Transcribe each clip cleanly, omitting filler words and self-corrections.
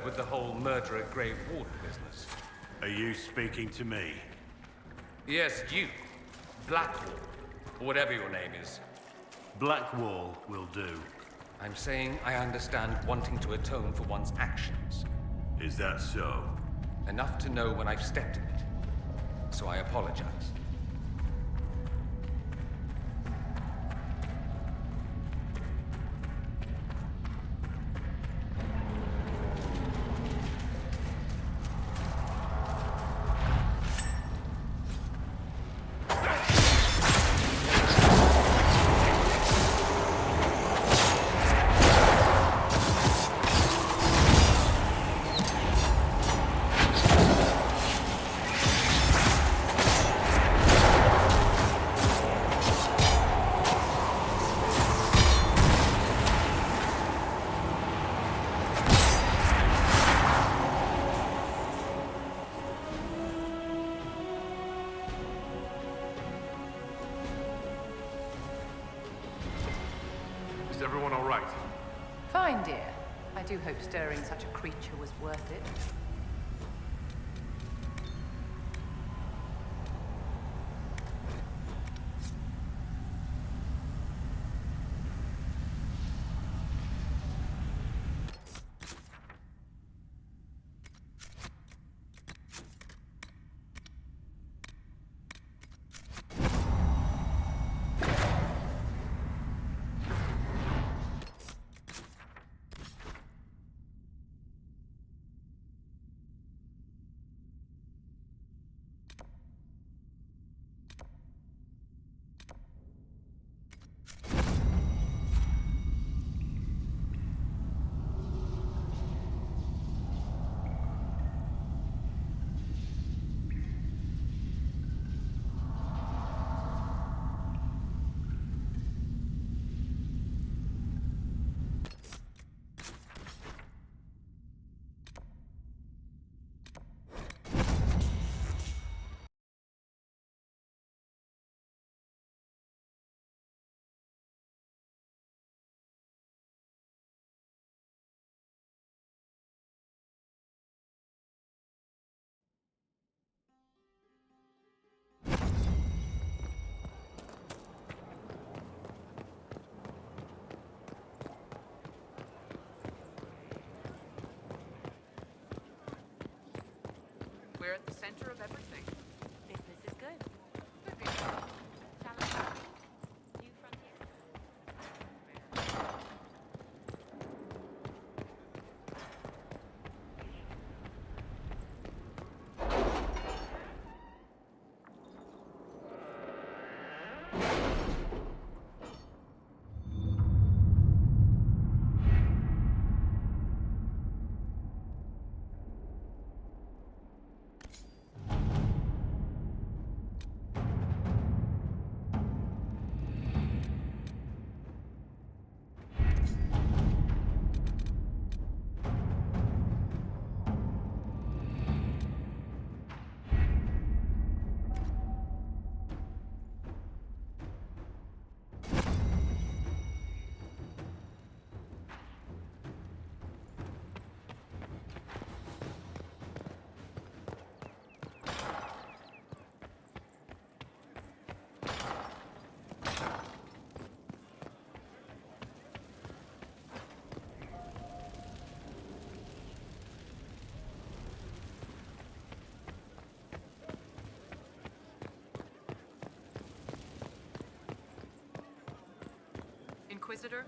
word with the whole murderer Grave Warden business? Are you speaking to me? Yes, you. Blackwall. Or whatever your name is. Blackwall will do. I'm saying I understand wanting to atone for one's actions. Is that so? Enough to know when I've stepped in it. So I apologize. Is everyone all right? Fine, dear. I do hope stirring such a creature was worth it. We're at the center of everything. Business is good. Could be. Challenge. New frontier. Inquisitor?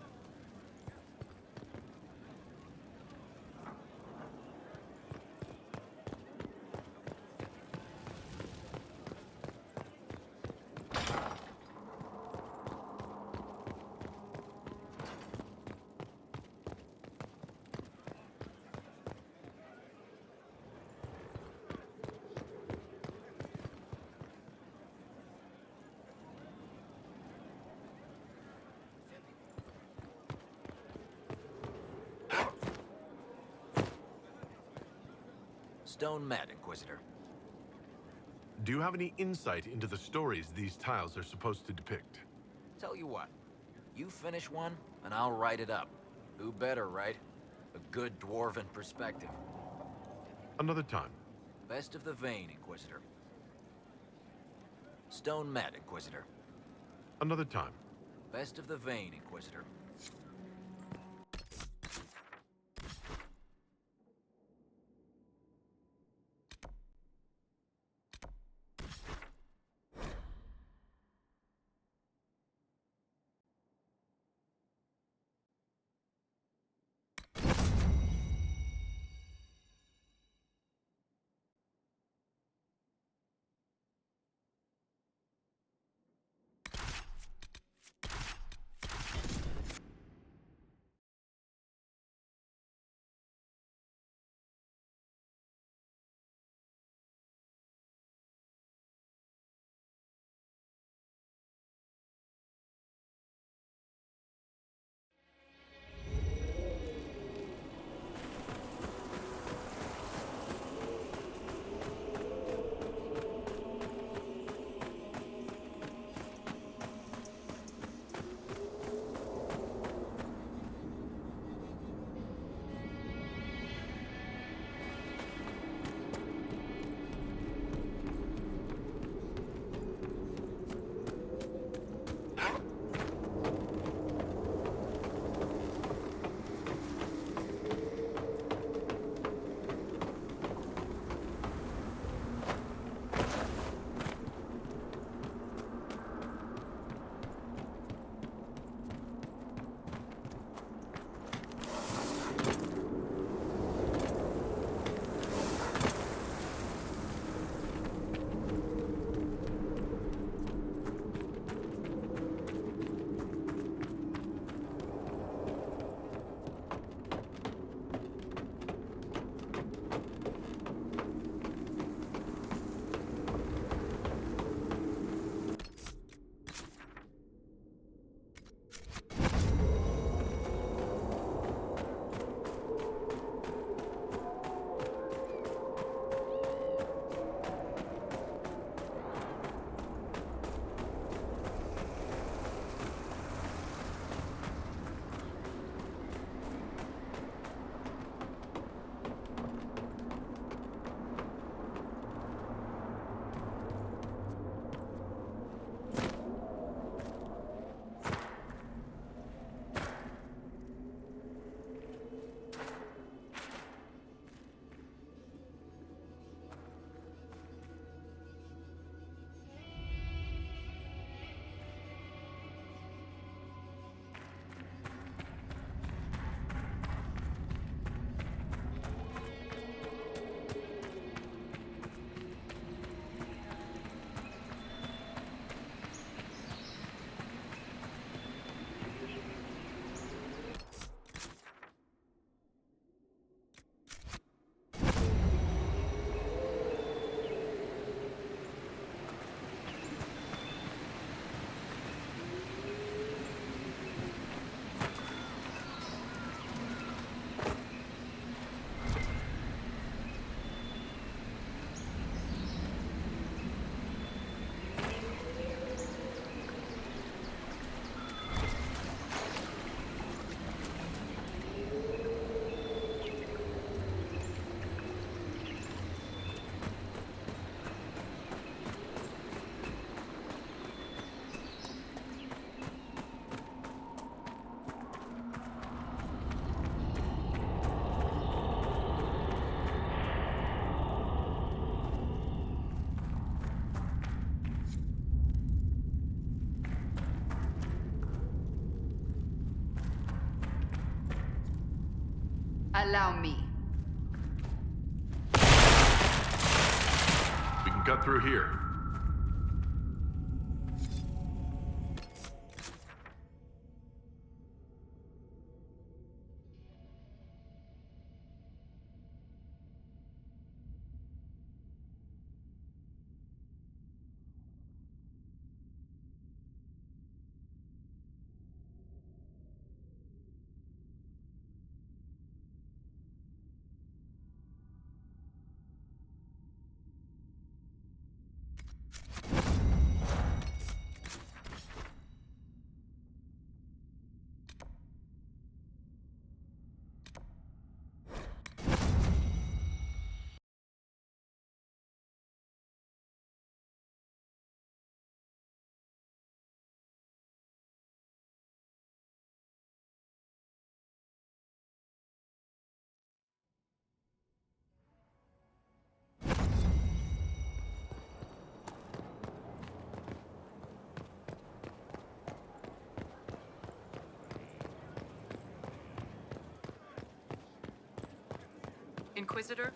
Stone Mat, Inquisitor. Do you have any insight into the stories these tiles are supposed to depict? Tell you what, you finish one, and I'll write it up. Who better, right? A good dwarven perspective. Another time. Best of the vein, Inquisitor. Stone met, Inquisitor. Another time. Best of the vein, Inquisitor. Allow me. We can cut through here. Inquisitor?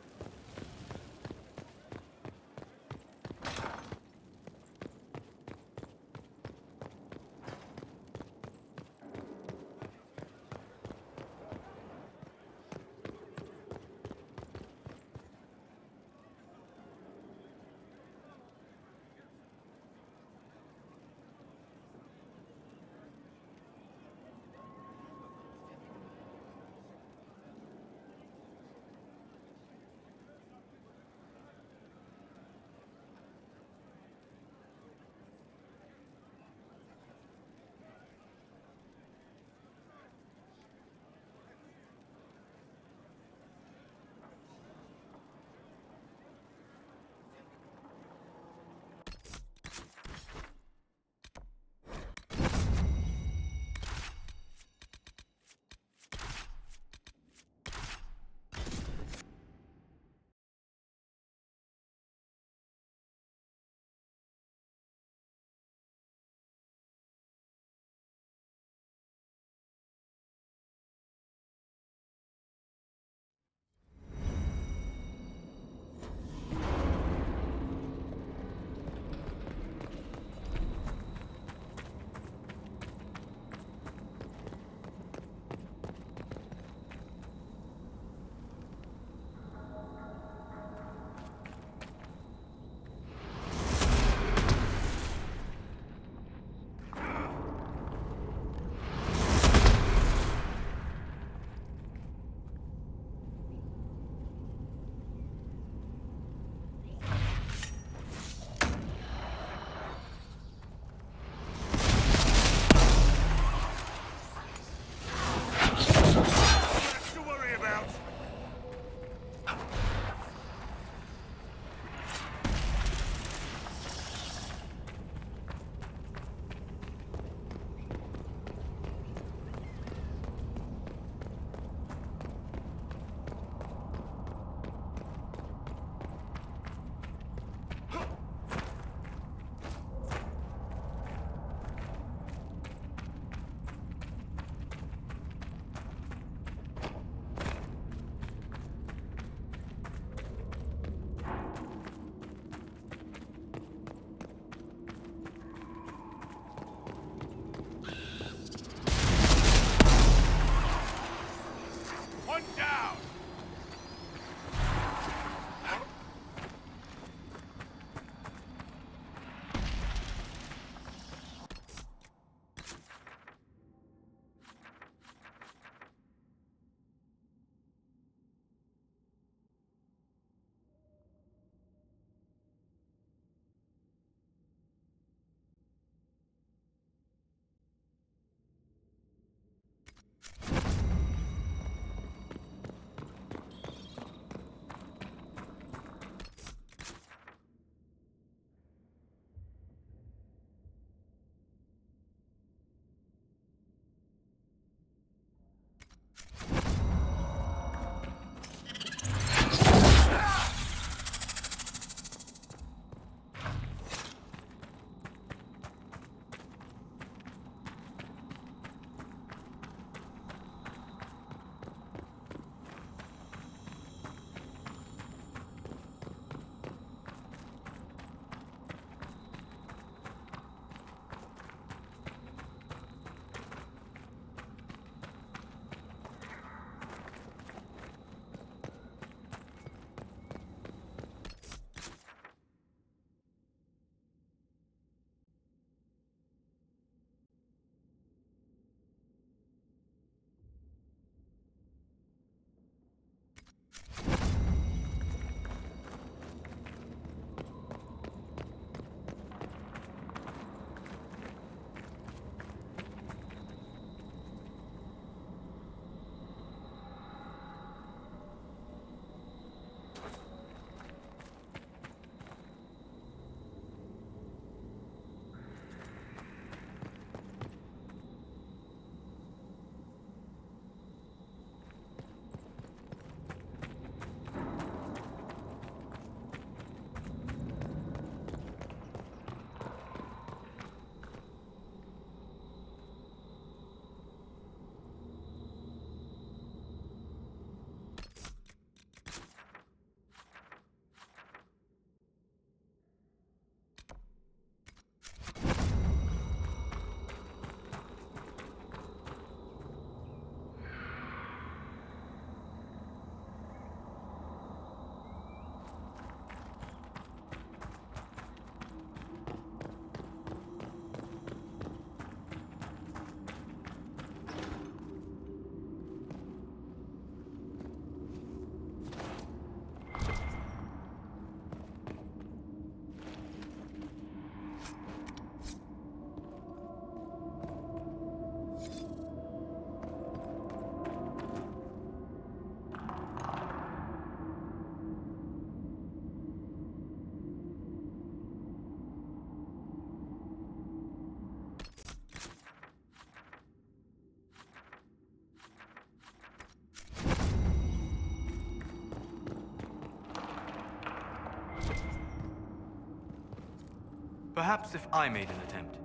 Perhaps if I made an attempt.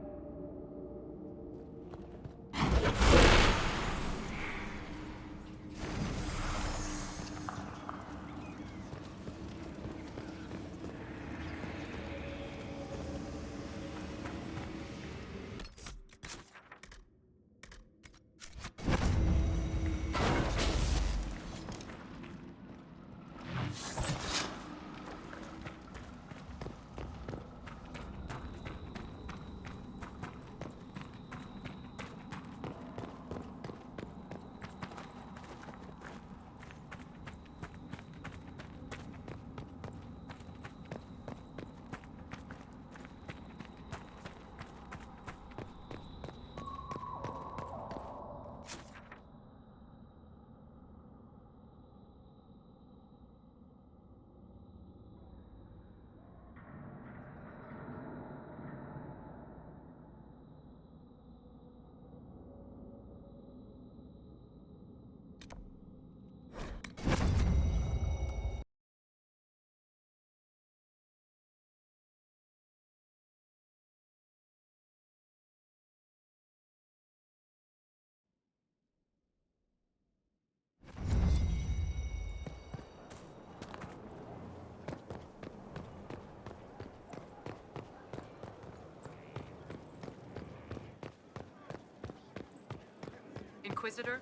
Inquisitor?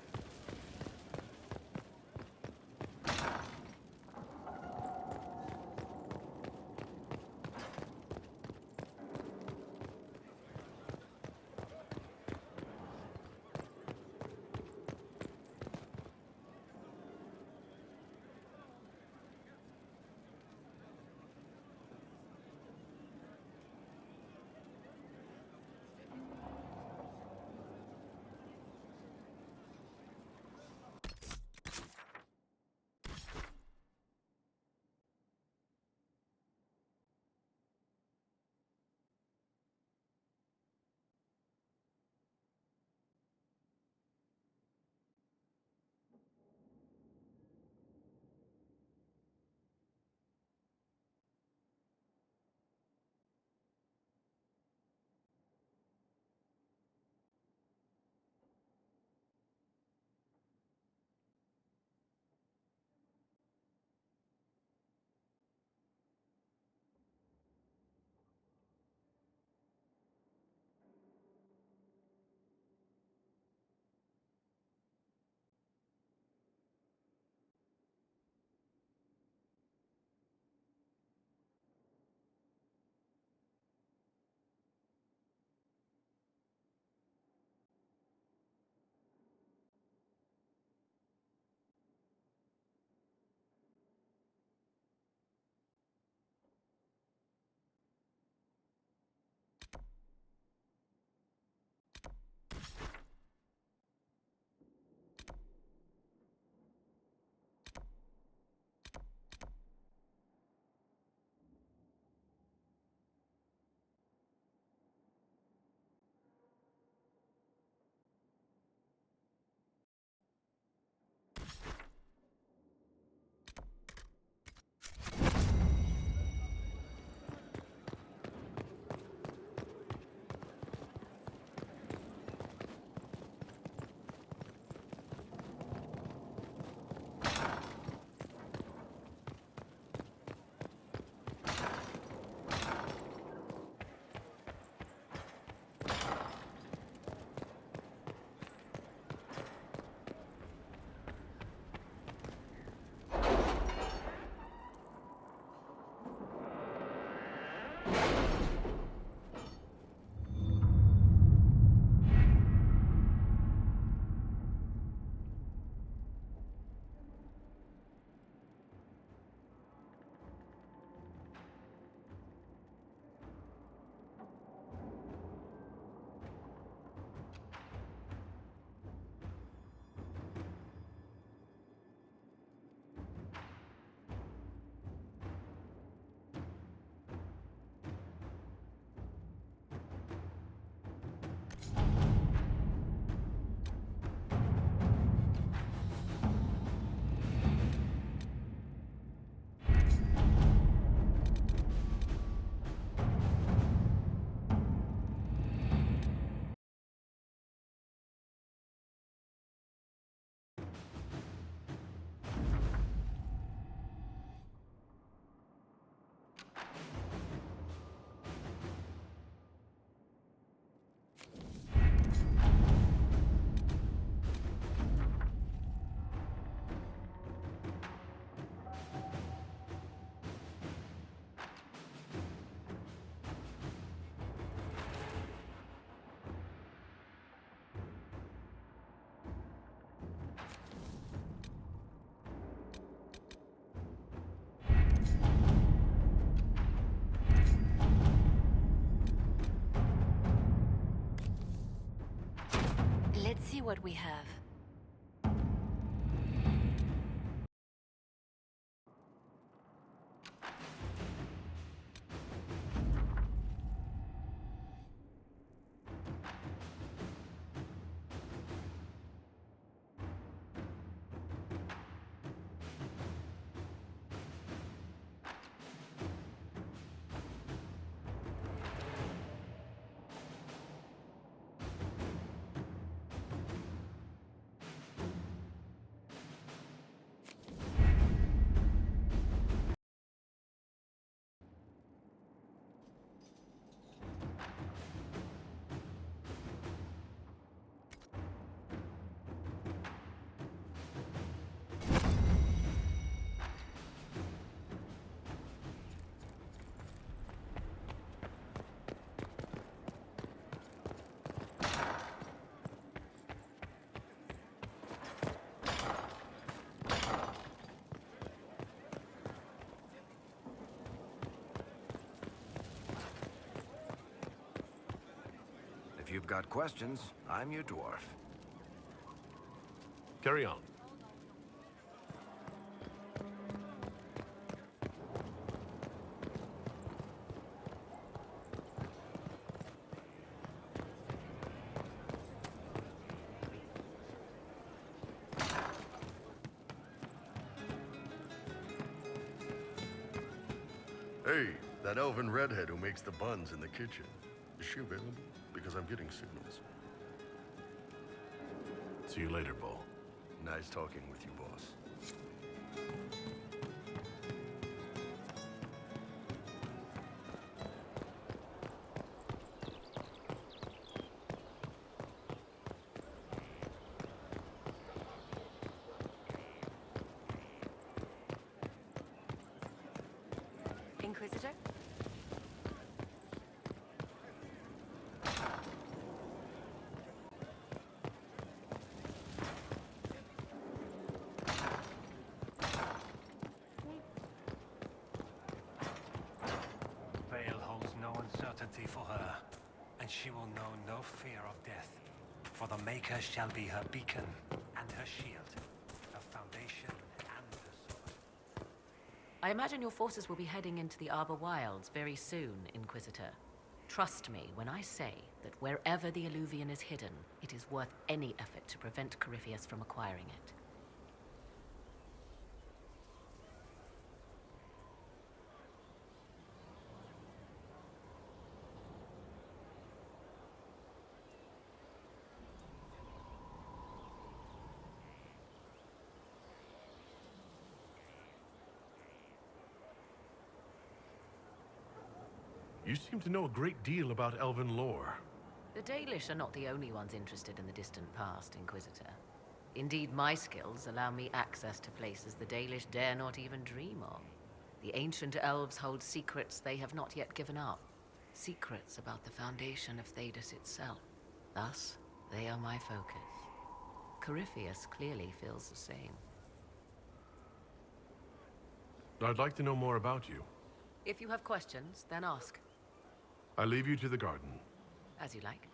see what we have. If you've got questions, I'm your dwarf. Carry on. Hey, that elven redhead who makes the buns in the kitchen. Is she available? Because I'm getting signals. See you later, Bull. Nice talking with you, boss. Inquisitor? Veil holds no uncertainty for her, and she will know no fear of death. For the Maker shall be her beacon and her shield, her foundation and her sword. I imagine your forces will be heading into the Arbor Wilds very soon, Inquisitor. Trust me when I say that wherever the Illuvian is hidden, it is worth any effort to prevent Corypheus from acquiring it. You seem to know a great deal about elven lore. The Dalish are not the only ones interested in the distant past, Inquisitor. Indeed, my skills allow me access to places the Dalish dare not even dream of. The ancient elves hold secrets they have not yet given up. Secrets about the foundation of Thedas itself. Thus, they are my focus. Corypheus clearly feels the same. I'd like to know more about you. If you have questions, then ask. I leave you to the garden. As you like.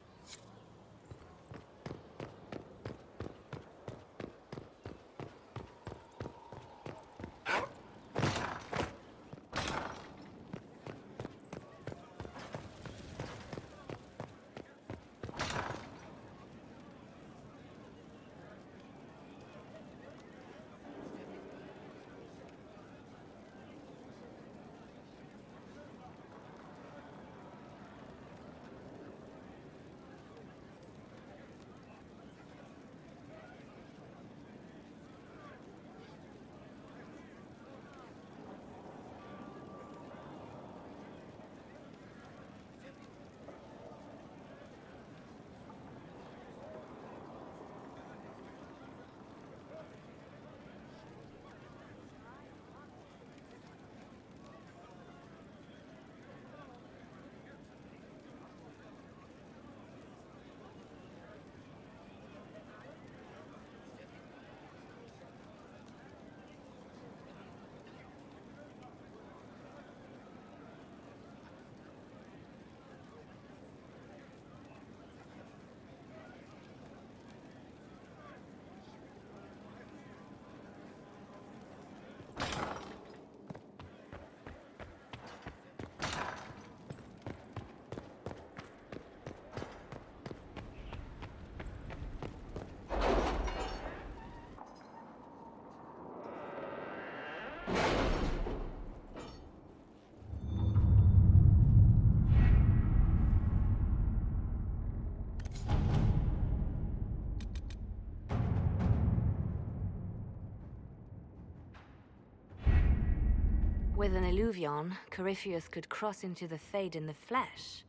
With an illuvion, Corypheus could cross into the Fade in the flesh.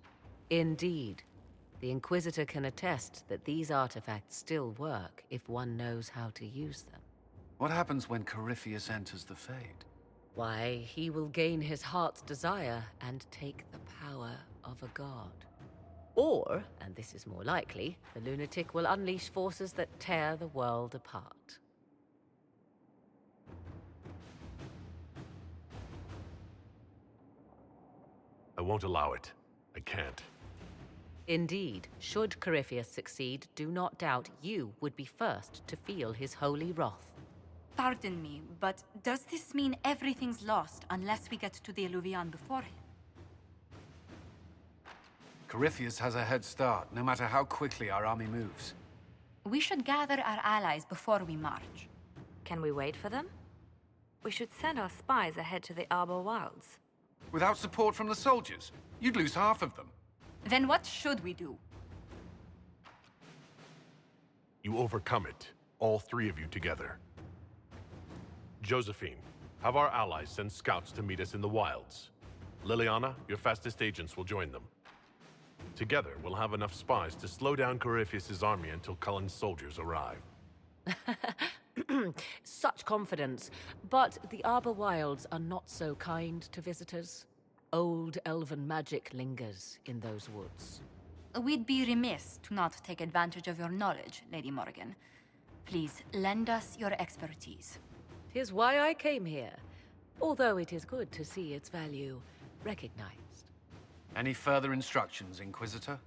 Indeed. The Inquisitor can attest that these artifacts still work if one knows how to use them. What happens when Corypheus enters the Fade? Why, he will gain his heart's desire and take the power of a god. Or, and this is more likely, the lunatic will unleash forces that tear the world apart. I won't allow it. I can't. Indeed, should Corypheus succeed, do not doubt you would be first to feel his holy wrath. Pardon me, but does this mean everything's lost unless we get to the Illuvian before him? Corypheus has a head start, no matter how quickly our army moves. We should gather our allies before we march. Can we wait for them? We should send our spies ahead to the Arbor Wilds. Without support from the soldiers, you'd lose half of them. Then what should we do? You overcome it, all three of you together. Josephine, have our allies send scouts to meet us in the wilds. Liliana, your fastest agents will join them. Together, we'll have enough spies to slow down Corypheus' army until Cullen's soldiers arrive. Such confidence. But the Arbor Wilds are not so kind to visitors. Old elven magic lingers in those woods. We'd be remiss to not take advantage of your knowledge, Lady Morgan. Please, lend us your expertise. 'Tis why I came here, although it is good to see its value recognized. Any further instructions, Inquisitor?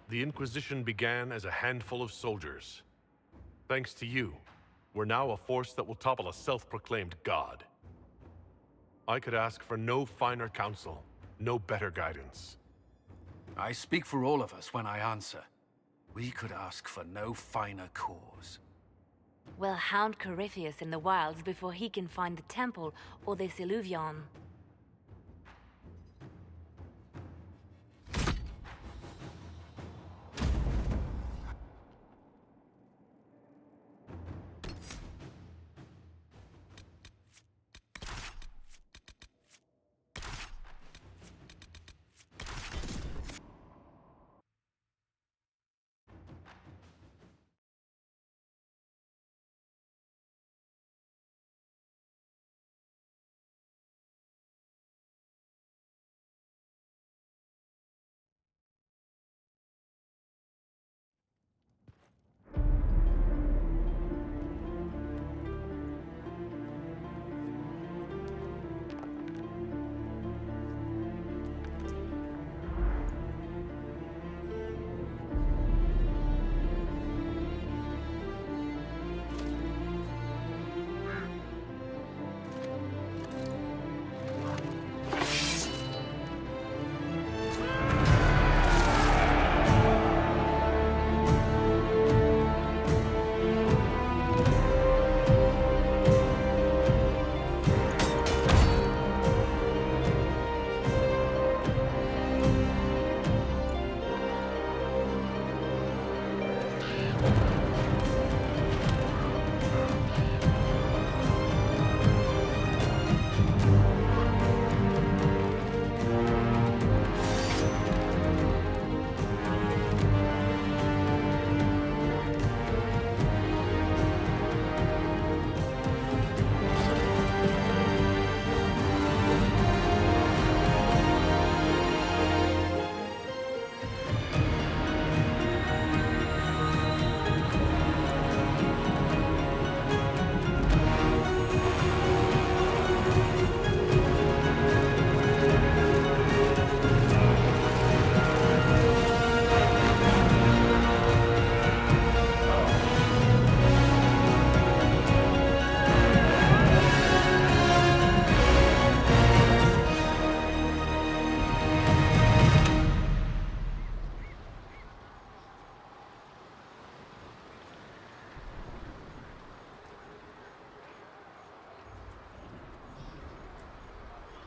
The Inquisition began as a handful of soldiers. Thanks to you, we're now a force that will topple a self-proclaimed god. I could ask for no finer counsel, no better guidance. I speak for all of us when I answer. We could ask for no finer cause. We'll hound Corypheus in the wilds before he can find the temple or this illuvion.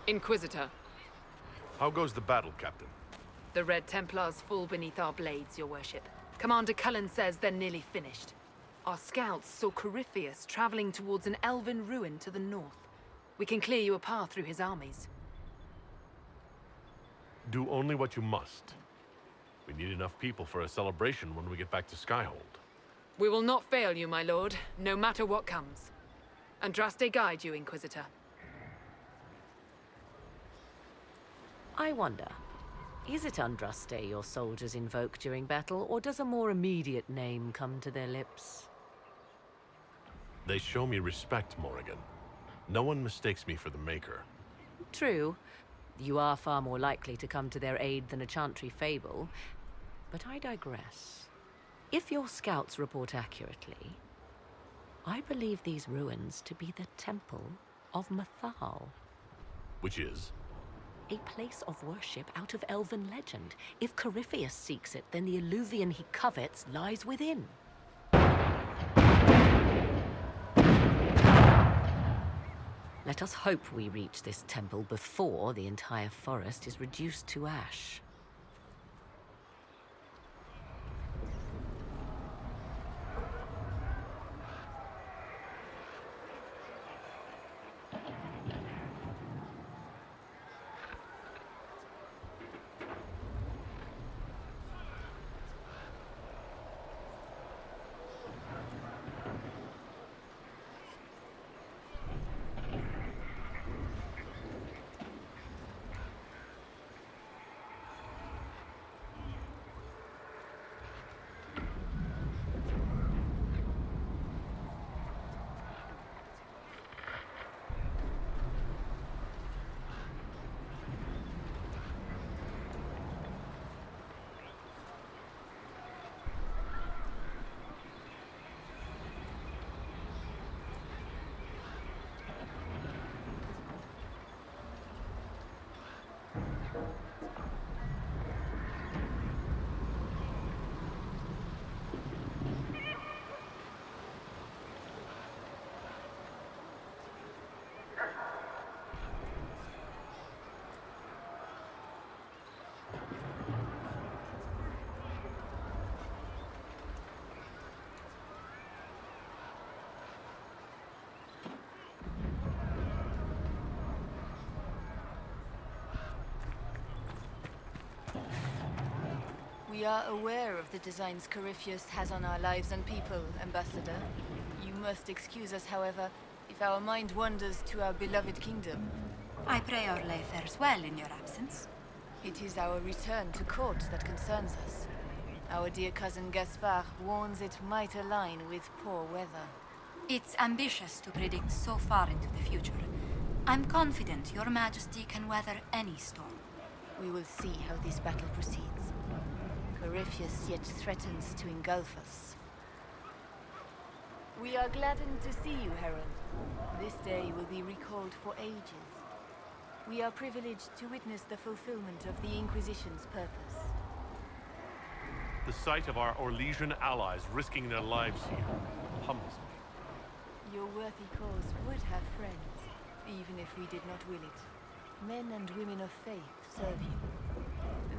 Inquisitor. How goes the battle, Captain? The Red Templars fall beneath our blades, your worship. Commander Cullen says they're nearly finished. Our scouts saw Corypheus traveling towards an elven ruin to the north. We can clear you a path through his armies. Do only what you must. We need enough people for a celebration when we get back to Skyhold. We will not fail you, my lord, no matter what comes. Andraste guide you, Inquisitor. I wonder, is it Andraste your soldiers invoke during battle, or does a more immediate name come to their lips? They show me respect, Morrigan. No one mistakes me for the Maker. True. You are far more likely to come to their aid than a chantry fable, but I digress. If your scouts report accurately, I believe these ruins to be the Temple of Mathal. Which is? A place of worship out of elven legend. If Corypheus seeks it, then the Illuvian he covets lies within. Let us hope we reach this temple before the entire forest is reduced to ash. We are aware of the designs Corypheus has on our lives and people, Ambassador. You must excuse us, however, if our mind wanders to our beloved kingdom. I pray our lay fares well in your absence. It is our return to court that concerns us. Our dear cousin Gaspard warns it might align with poor weather. It's ambitious to predict so far into the future. I'm confident your majesty can weather any storm. We will see how this battle proceeds. Corypheus yet threatens to engulf us. We are gladdened to see you, Herald. This day will be recalled for ages. We are privileged to witness the fulfillment of the Inquisition's purpose. The sight of our Orlesian allies risking their lives here humbles me. Your worthy cause would have friends, even if we did not will it. Men and women of faith serve you.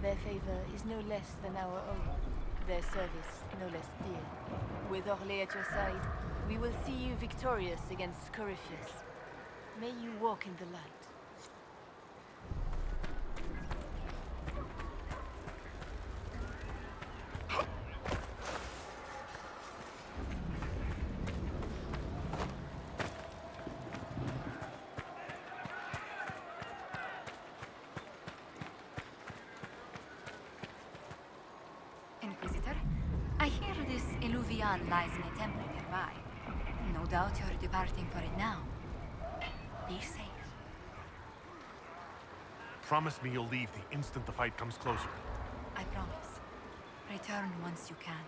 Their favor is no less than our own. Their service no less dear. With Orlais at your side, we will see you victorious against Corypheus. May you walk in the light. Inquisitor, I hear this Illuvian lies in a temple nearby. No doubt you're departing for it now. Be safe. Promise me you'll leave the instant the fight comes closer. I promise. Return once you can.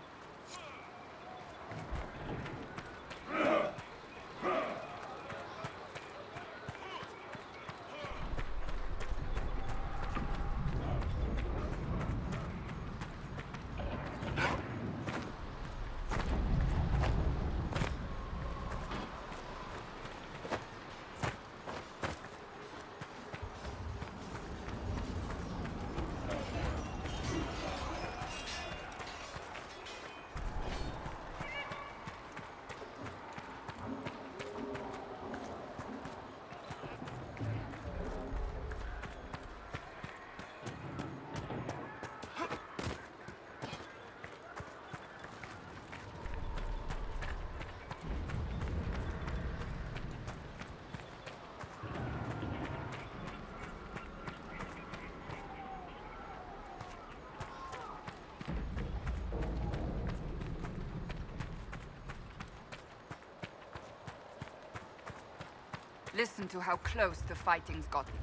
Listen to how close the fighting's gotten.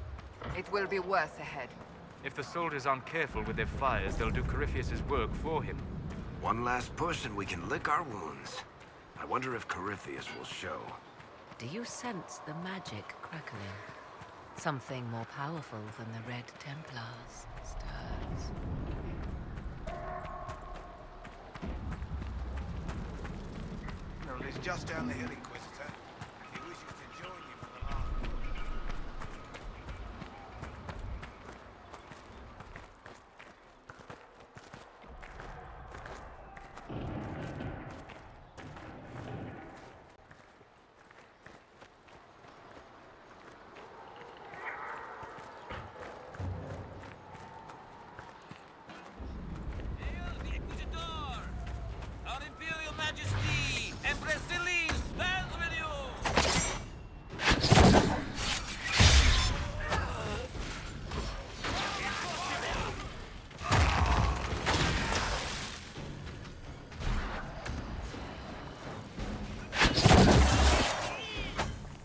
It will be worse ahead. If the soldiers aren't careful with their fires, they'll do Corypheus' work for him. One last push and we can lick our wounds. I wonder if Corypheus will show. Do you sense the magic crackling? Something more powerful than the Red Templars stirs. No, it's just down the hill, Inquisitor. He wishes to join you for the last. Our Imperial Majesty, Empress Celine, stands with you!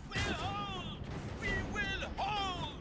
We'll hold! We will hold!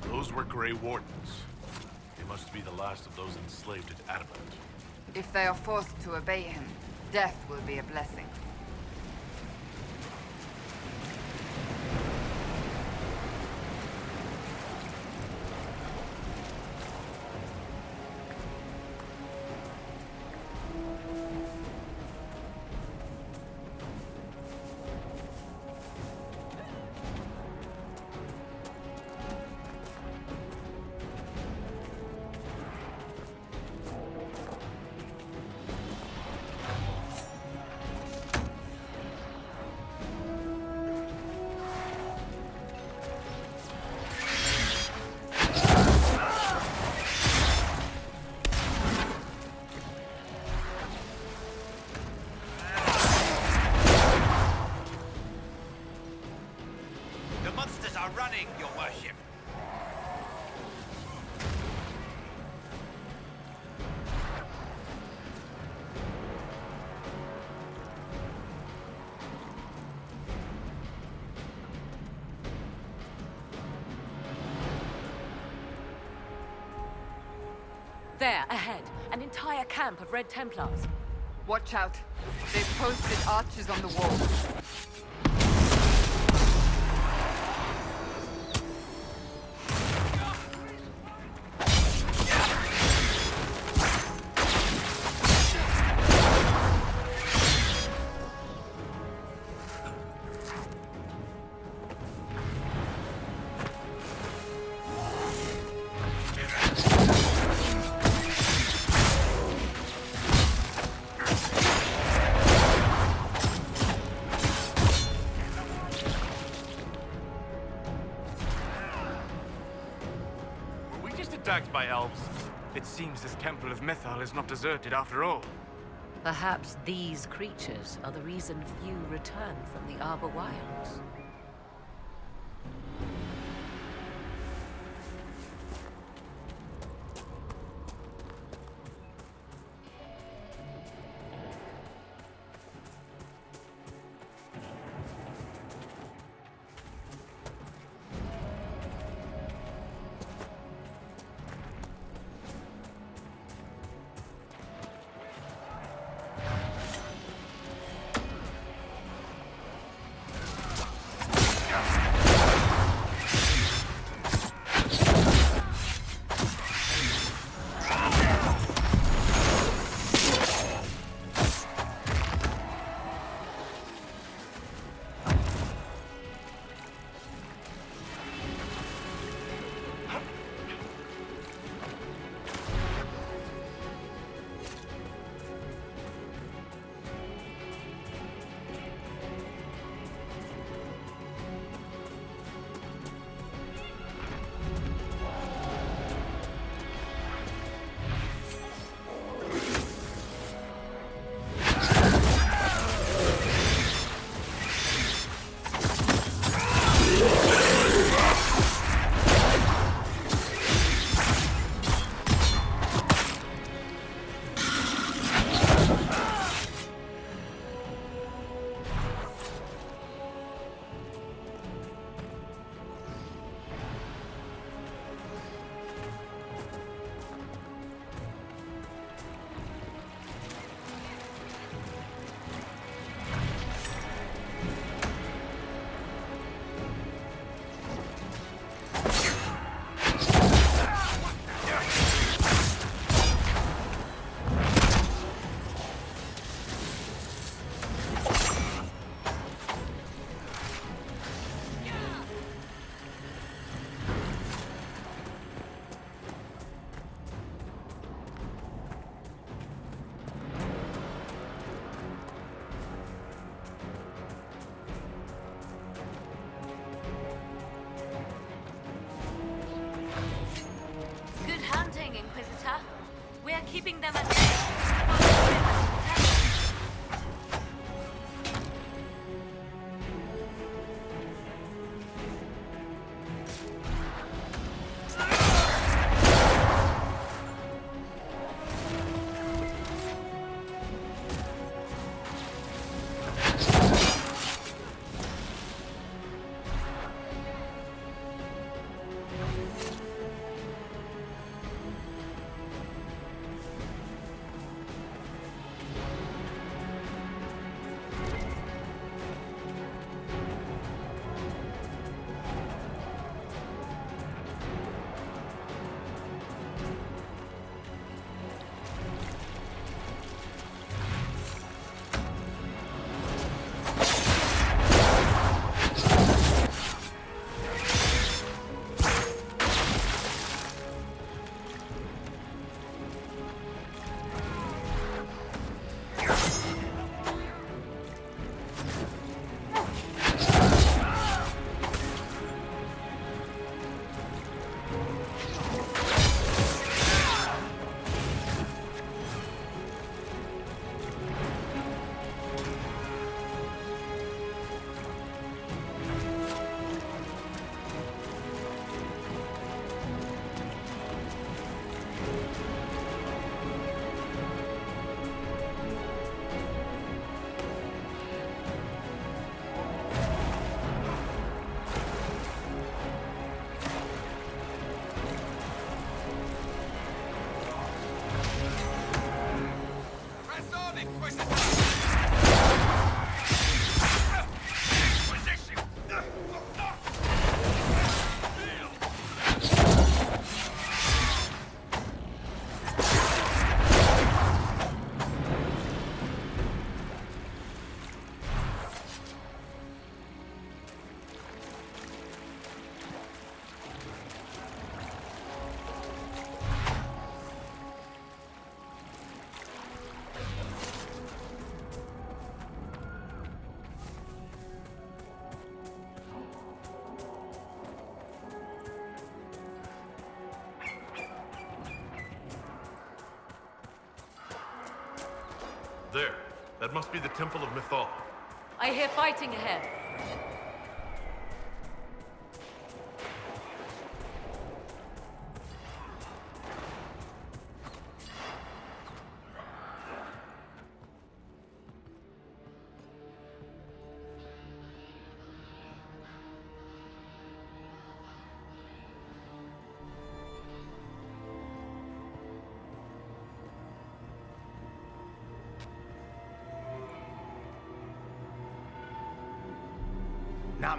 Those were Grey Wardens. They must be the last of those enslaved at Adamant. If they are forced to obey him, death will be a blessing. The monsters are running, your worship! There, ahead. An entire camp of Red Templars. Watch out. They've posted archers on the wall. Attacked by elves. It seems this Temple of Mythal is not deserted after all. Perhaps these creatures are the reason few return from the Arbor Wilds. keeping them at bay. There. That must be the Temple of Mythal. I hear fighting ahead.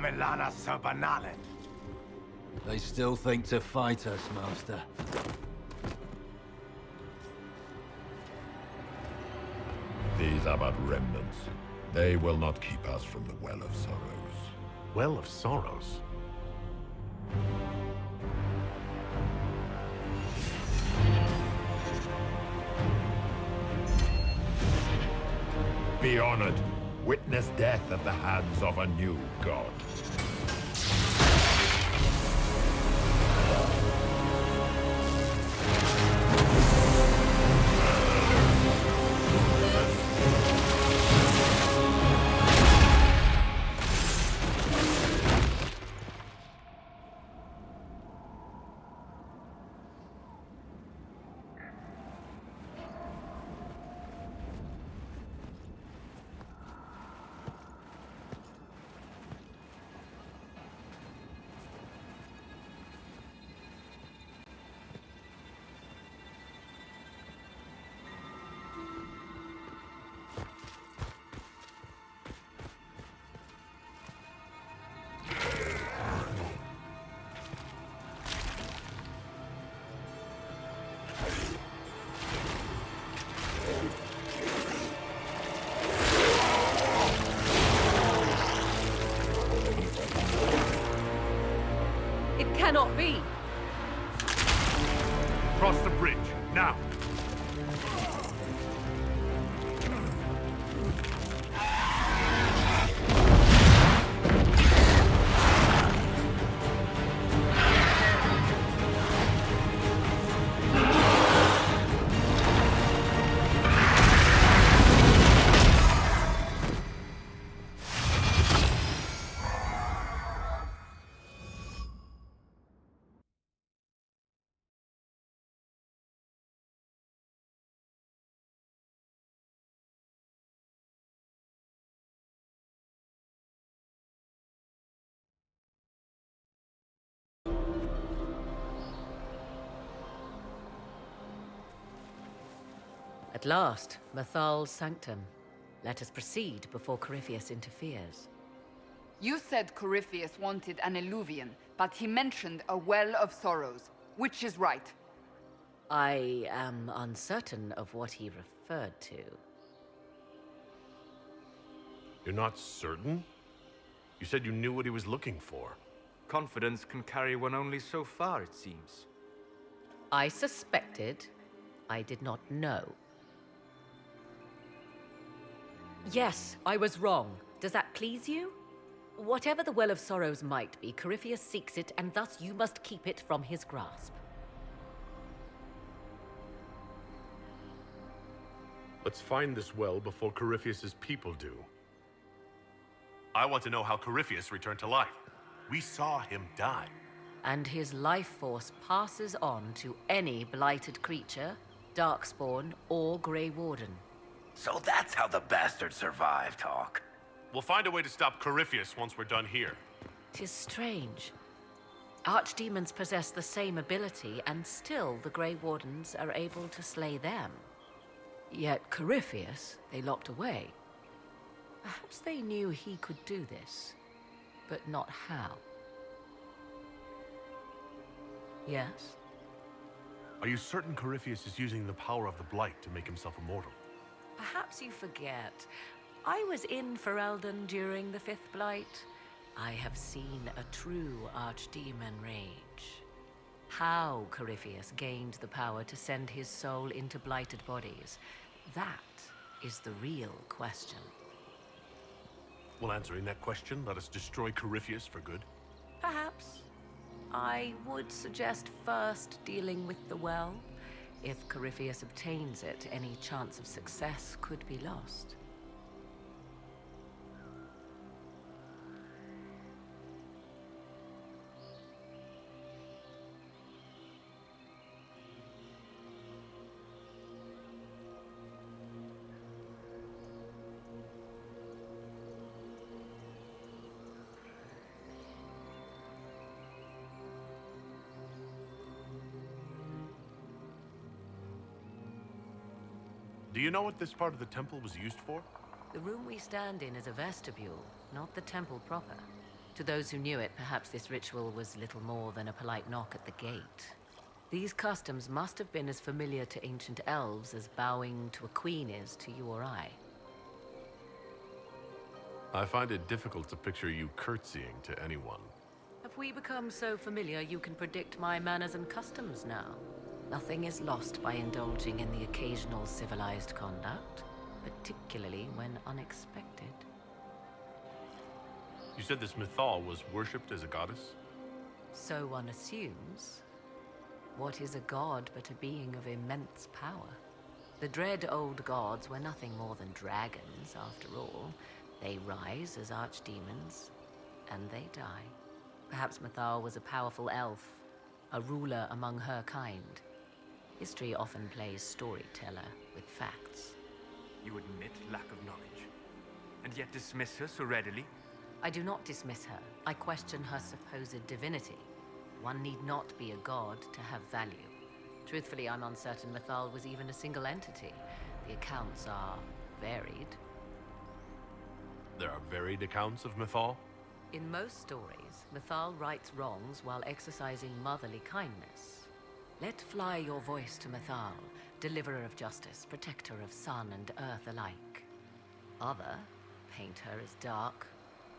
Milana so banale. They still think to fight us, Master. These are but remnants. They will not keep us from the Well of Sorrows. Well of Sorrows? Be honored. Witness death at the hands of a new god. Cannot be. Cross the bridge, now. At last, Mathal's sanctum. Let us proceed before Corypheus interferes. You said Corypheus wanted an eluvian, but he mentioned a well of sorrows. Which is right? I am uncertain of what he referred to. You're not certain? You said you knew what he was looking for. Confidence can carry one only so far, it seems. I suspected. I did not know. Yes, I was wrong. Does that please you? Whatever the Well of Sorrows might be, Corypheus seeks it, and thus you must keep it from his grasp. Let's find this well before Corypheus's people do. I want to know how Corypheus returned to life. We saw him die. And his life force passes on to any blighted creature, darkspawn, or Grey Warden. So that's how the bastard survived, Hawk. We'll find a way to stop Corypheus once we're done here. 'Tis strange. Archdemons possess the same ability, and still the Grey Wardens are able to slay them. Yet Corypheus they locked away. Perhaps they knew he could do this, but not how. Yes? Are you certain Corypheus is using the power of the Blight to make himself immortal? Perhaps you forget. I was in Ferelden during the Fifth Blight. I have seen a true archdemon rage. How Corypheus gained the power to send his soul into blighted bodies, that is the real question. Well, answering that question, let us destroy Corypheus for good. Perhaps. I would suggest first dealing with the well. If Corypheus obtains it, any chance of success could be lost. Do you know what this part of the temple was used for? The room we stand in is a vestibule, not the temple proper. To those who knew it, perhaps this ritual was little more than a polite knock at the gate. These customs must have been as familiar to ancient elves as bowing to a queen is to you or I. I find it difficult to picture you curtsying to anyone. Have we become so familiar you can predict my manners and customs now? Nothing is lost by indulging in the occasional civilized conduct, particularly when unexpected. You said this Mythal was worshipped as a goddess? So one assumes. What is a god but a being of immense power? The dread old gods were nothing more than dragons, after all. They rise as archdemons, and they die. Perhaps Mythal was a powerful elf, a ruler among her kind. History often plays storyteller with facts. You admit lack of knowledge, and yet dismiss her so readily? I do not dismiss her. I question her supposed divinity. One need not be a god to have value. Truthfully, I'm uncertain Mythal was even a single entity. The accounts are varied. There are varied accounts of Mythal? In most stories, Mythal rights wrongs while exercising motherly kindness. Let fly your voice to Mythal, deliverer of justice, protector of sun and earth alike. Other paint her as dark,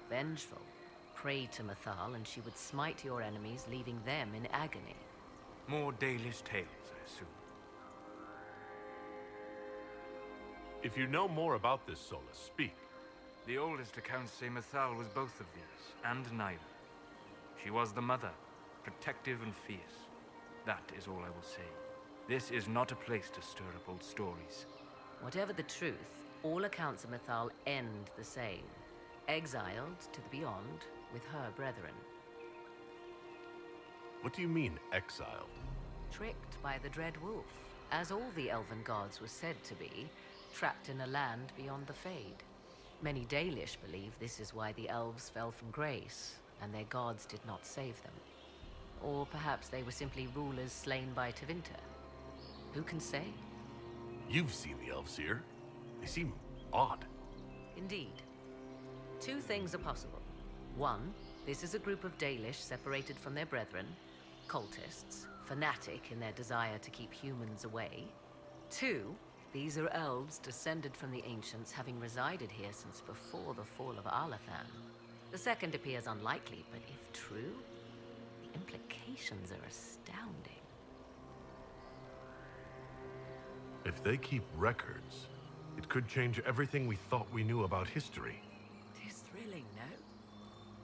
vengeful. Pray to Mythal and she would smite your enemies, leaving them in agony. More Dalish tales, I assume. If you know more about this Solus, speak. The oldest accounts say Mythal was both of these, and neither. She was the mother, protective and fierce. That is all I will say. This is not a place to stir up old stories. Whatever the truth, all accounts of Mythal end the same. Exiled to the beyond with her brethren. What do you mean, exiled? Tricked by the Dread Wolf, as all the elven gods were said to be, trapped in a land beyond the Fade. Many Dalish believe this is why the elves fell from grace, and their gods did not save them. Or perhaps they were simply rulers slain by Tevinter. Who can say? You've seen the elves here. They seem odd. Indeed. Two things are possible. One, this is a group of Dalish separated from their brethren, cultists, fanatic in their desire to keep humans away. Two, these are elves descended from the ancients, having resided here since before the fall of Alathan. The second appears unlikely, but if true, the implications are astounding. If they keep records, it could change everything we thought we knew about history. It is thrilling, no?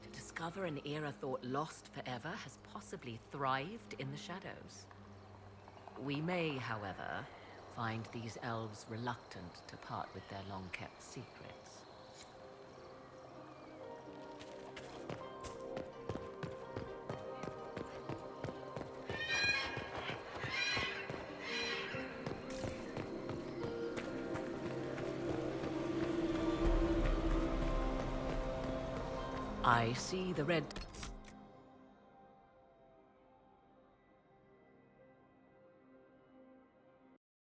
To discover an era thought lost forever has possibly thrived in the shadows. We may, however, find these elves reluctant to part with their long-kept secrets. I see the red